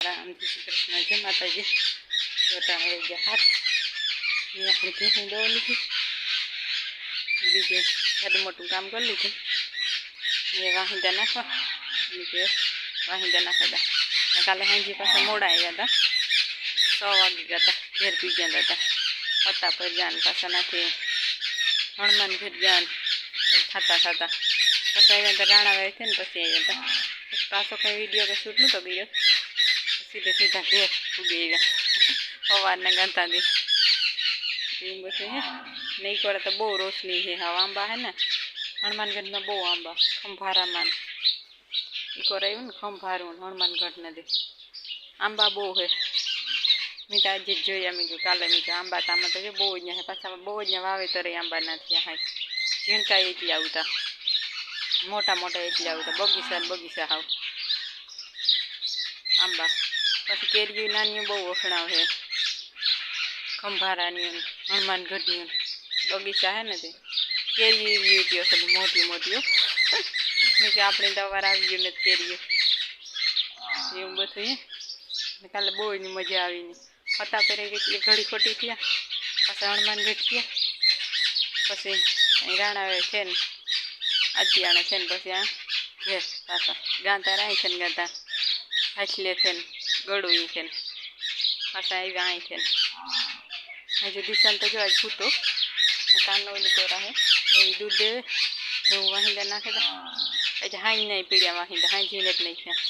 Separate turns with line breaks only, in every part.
રામ જય શ્રી કૃષ્ણ જય માતાજી. ચોટાણે વહી ગયા હાથ મેં આપણી ભેંસની દવા લીધી, બીજે સારું મોટું કામ કરી લીધું. મેં વાહિંદા નાખવા બીજે વાહિંદા નાખ્યા હતા. કાલે સાંજે પાછા મોડા આવ્યા હતા, 6 વાગી ગયા હતા. ઘેર પી ગયા હતા પત્તા પર જાન પાછા નાખી હનુમાન ઘેર જાન ખાતા ખાતા પછી આવ્યા હતા. રાણાવાય છે ને પછી આવ્યા હતા. પાછો કંઈ વિડીયો કે શૂટ નહોતો કર્યો, સીધે સીધા ઘેર ઉગી ગયા સવારના ગાંતાથી. એવું બધું હે નહીં કરે તો બહુ રોશની છે. હા આંબા હે ને હનુમાનગઢમાં બહુ આંબા, ખંભારામાં એ કરાયું ને ખંભારું હનુમાનગઢ નથી આંબા બહુ હે. મેં તો આજે જ જોયા. મેં કાલે મેં આંબા તામાં તો બહુ જ ને પાછા બહુ જ વાવેતર આંબાના થયા હાય. ઝીણકા એટલી આવતા, મોટા મોટા એટલી આવતા, બગીચા બગીચા હાવ આંબા. પછી કેરીઓ નાની બહુ વખણાવ છે, ખંભારાની હનુમાનગઢની બગીચા હે ને તે કેરીઓ અસલ મોટી મોટીઓ. મેં કે આપણે દવાર આવી ગયું ને કેરીઓ એવું બધું હે. કાલે બહુ એની મજા આવીને હતા પહેરે કેટલી ઘડી ખોટી થયા. પાછા હનુમાનગઢ ગયા, પછી અહીં રાણાવે છે ને આતિયાણે છે ને પછી આ ઘેર પાછા ગાંતા રાય છે ને ગાંતા હાચલે છે ને ગળું છે ને પાછા આવ્યા અહીં છે ને હજુ દિશાને તો જો આજ છૂટો કાનો ઓલી કોરા હે એ દૂધ દેવે એવું વાહિંદા નાખે તો આજે હાઈ નહીં પીડ્યા વાહિંદા હાંજીને જ નહીં થયા.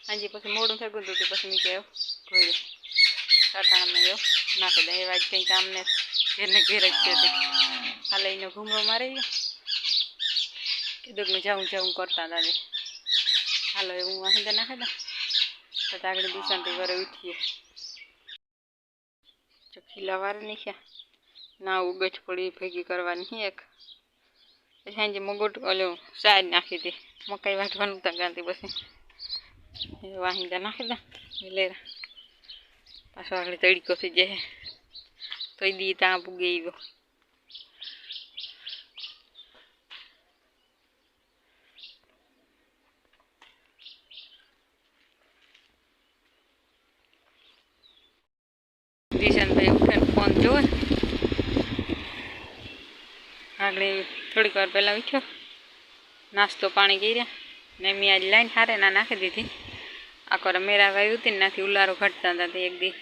હાંજી પછી મોડું થઈ ગયું હતું પછી મેં કહ્યું ઘોડે સાટાણામાં એવું નાખી દે. એવા જ કંઈ કામને ઘેરને ઘેર જ છે. કાલે એનો ઘૂમરો મારી ગયો કીધું કે જાઉં જાઉં કરતા હતા. હાલો એવું વાહિંદા નાખે તો આગળ દિશાથી ઘરે ઉઠીએ. ખીલા વાર નીખ્યા ના ઉગજ પડી ભેગી કરવાની એક પછી સાંજે મગોટ ઓલું સાઈડ નાખી હતી. મકાઈ વાટવાનું હતા ગાંધી પછી વાહિંદા નાખી દા લેરા પાછો આગળ તડીકો થઈ જાય તો એ દી ત્યાં પૂગી ગયો. દિશાનભાઈ ઉઠે ને ફોન જોવે. આગળ થોડીક વાર પહેલાં ઉઠ્યો, નાસ્તો પાણી કર્યા ને મેં આજ લાઈન હારે ના નાખી દીધી. આખો મેરા વાવી હતી ને નાથી ઉલારો ઘટતા હતા તે એક દી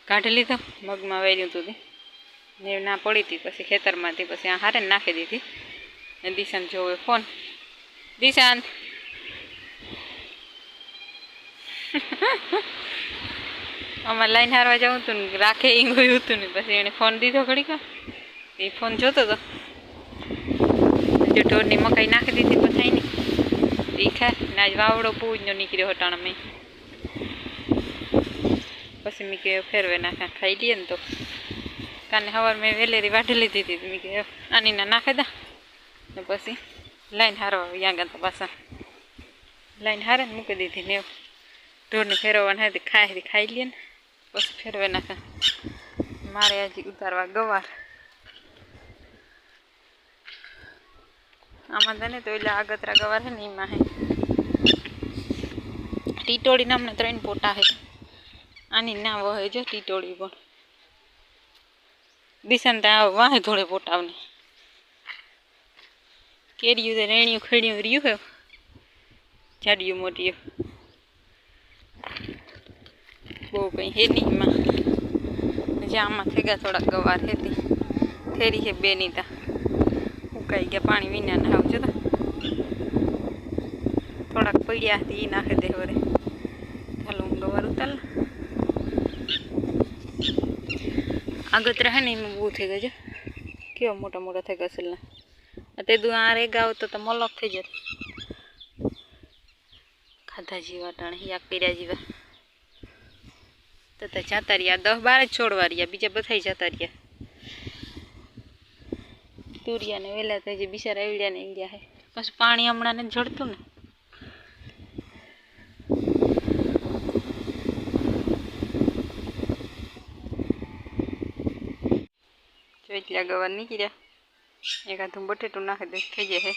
કાઢી લીધો, મગમાં વાર્યું હતું ને ના પડી હતી. પછી ખેતરમાંથી પછી આ હારે નાખી દીધી ને દિશાન જોવે ફોન. દિશાન અમારે લાઈન હારવા જવું હતું ને રાખે એ ગયું હતું ને પછી એણે ફોન દીધો ઘડીક એ ફોન જોતો હતો. જો ઢોરની મકાઈ નાખી દીધી પછી નહીં એ ખાય ને આજ વાવડો પૂજનો નીકળ્યો હટાણામાં. પછી મેં કે ફેરવે નાખા ખાઈ લઈએ ને તો કાને સવાર મેં વેલેરી વાઢી લીધી હતી. મેં કે આની ના નાખી દા ને પછી લાઈન હારવા ત્યાં ગયા પાછા લાઈન હારે ને મૂકી દીધી ને ઢોરને ફેરવવાના હતી ખાઈ લઈએ ને પછી ફેરવે નાખા. મારે હજી ઉતારવા ગવાર આમાં તને તો એટલે આગતરા ગવાર છે ને એમાં હે ટીટોળી નામને 3 પોટા છે. આની ના વહે જો ટીટોળી પણ દિશાને ત્યાં વાહે થોડે પોટાવને કેરીયું તો રેણિયું ખેડિયું રહ્યું હે જાડિયું મોટિયું બહુ કંઈ હે નહીં એમાં. જ્યાં આમાં થેગા થોડાક ગવાર હતી થેરી છે 2 ની તા ઉકાઈ ગયા પાણી વિના ના આવજો તો થોડાક પડ્યા હતી એ નાખી દે વરે. ચાલો હું ગવાર ઉતાર આગતરા હે ને એમાં બહુ થઈ ગયા છે. કેવા મોટા મોટા થઈ ગયા અસલના તે દુ આ રેગા આવતો તો મલક થઈ જતો ખાધા જેવા ટાણે યાક કર્યા જેવા તો જતા રહ્યા 10-12 જ છોડવા રહ્યા, બીજા બધા જતા રહ્યા. તુરિયા ને વેલા થઈ જાય બિચારા એવડ્યા ને એવડ્યા હે. પછી પાણી હમણાં ને જડતું ને એટલા ગવાર નીકળ્યા. એકાદું બટેટું નાખી દે થઈ જાય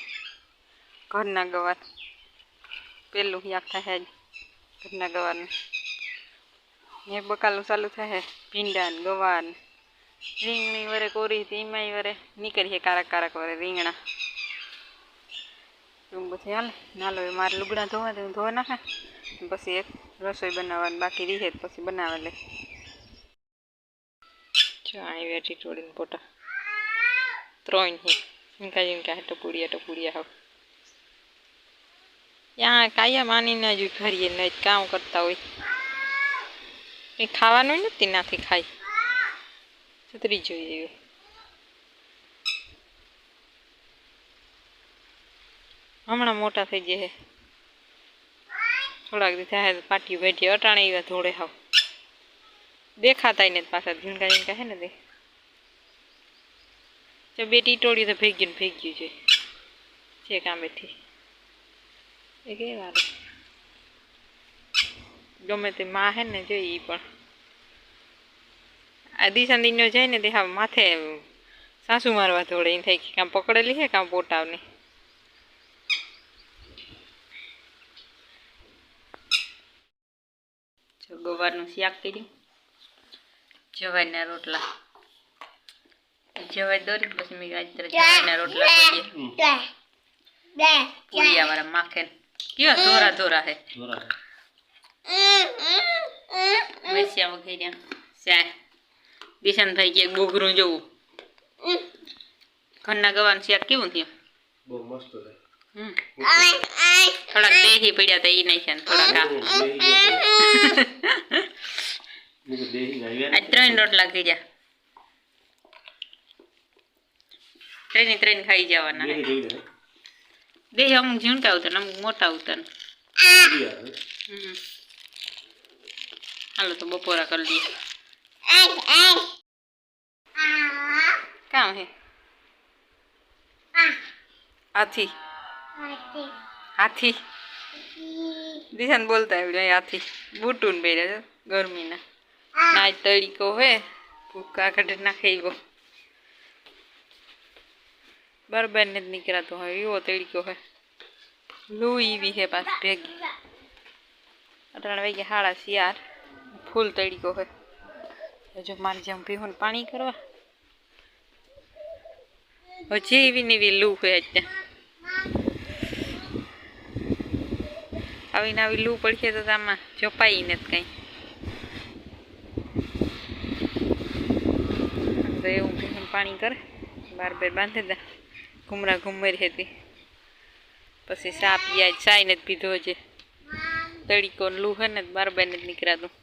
ઘરના ગવાર. પેલું યાક થાય ઘરના ગવારનું એ બકાલું ચાલુ થાય ભીંડા ને ગવાર ને રીંગણી વરે કોરી એમાંય વરે નીકળીએ કારક કારક વરે રીંગણા એવું બધું હાલે નાલો એ મારે લુગડા ધોવા દે ધોવા નાખે પછી એક રસોઈ બનાવવાની બાકી રીહે પછી બનાવે લે જો આવી ટીટોડીને પોટા 3 છે ઇનકા ટપુડિયા હાવ ત્યાં કાયા માનીને જ ઘરીએ ને કામ કરતા હોય એ ખાવાનું નથી નાથી ખાઈ છતરી જોઈએ હમણાં મોટા થઈ જાય થોડાક દી થાય પાટીઓ બેઠી અટાણે એવા ધોળે હાવ દેખાતા ને પાછા ઝીણકા હે ને તે જો બે ટીટોડી તો ભેગ્યું છે કામેથી એ કે વાર ગમે તે માં હે ને જોઈ પણ આ દિશાંદીનો જાય ને તે હા માથે સાસુ મારવા ધોળે એમ થાય કે કામ પકડેલી છે કામ પોટાવની જો ગવારનું શાક કર્યું જવાઈના રોટલા જવાઈ દોરી પછી મેં આજ જવાઈના રોટલા કરીએ પૂરિયા વાળા માખેન કેવા ધોરા હે મરસિયા વગેરે શાક દિશાંતભાઈ કે ગોગરું જોવું ઘરના ગવાનું શાક કેવું થયું બહુ મસ્ત થોડાક દેહી પડ્યા હતા એ નાખ્યા થોડાક આ 3 રોટલા કર્યા 3 ખાઈ જવાના દેહી અમુક ઝીણકા ઉતર અમુક મોટા ઉતર હાલો તો બપોરા કરી દઈએ કામ હે હાથી દિશાને બોલતા આવડ્યું હાથી બૂટું પહેર્યા છે ગરમીના ના તડીકો હે ભૂકા કાઢી નાખે એવો બરાબર ને જ નીકળાતો હોય એવો તડીકો હે લૂ એવી હે પાછી ભેગી 18 વાગ્યા 4:30 ફૂલ તડીકો હે જો મારી જેમ ભીહું પાણી કરવા હજી એવી ને એવી લૂ હે આવીને આવી લૂ પડશે તો આમાં જોપાઈ ને કઈ એવું ભીહું પાણી કરે બાર બાંધી દે ઘુમરા ઘુમરી હતી પછી સા પીયા ચાય ને જ પીધો છે તડીકો લૂ હે ને બરાબર ને જ નીકળાતું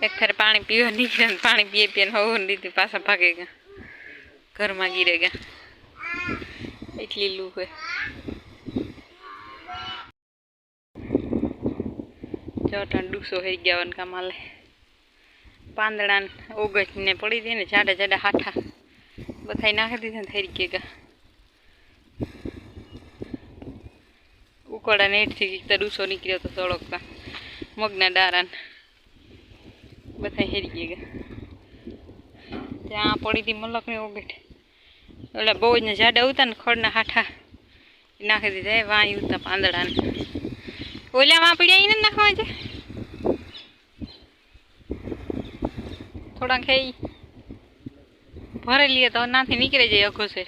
એક ફેર પાણી પીવા નીકળ્યા પાણી પીએ ને હોવું દીધું પાછા ભાગે ગયા ઘરમાં ગીરે ગયા એટલી લૂ હે ચોટા ડૂસો થઈ ગયા કામ હાલે પાંદડા ઓગસ્ટ ને પડી દે ને જાડા હાઠા બધાય નાખી દીધા ને થઈ ગયા ઉકળા નેટથી ડૂસો નીકળ્યો તો સળગતા મગના ડારા બધા હેરી ગયા ત્યાં પડી હતી મલકની ઓગેટ એટલે બહુ જ ને જાડા ઉતા ને ખડના હાઠા નાખી દીધા વાઈ ઉતા પાંદડાને ઓલા વાં પીડ્યા એને નાખવા છે થોડાક ખાઈ ભરેલી તો નાથી નીકળી જાય અઘો છે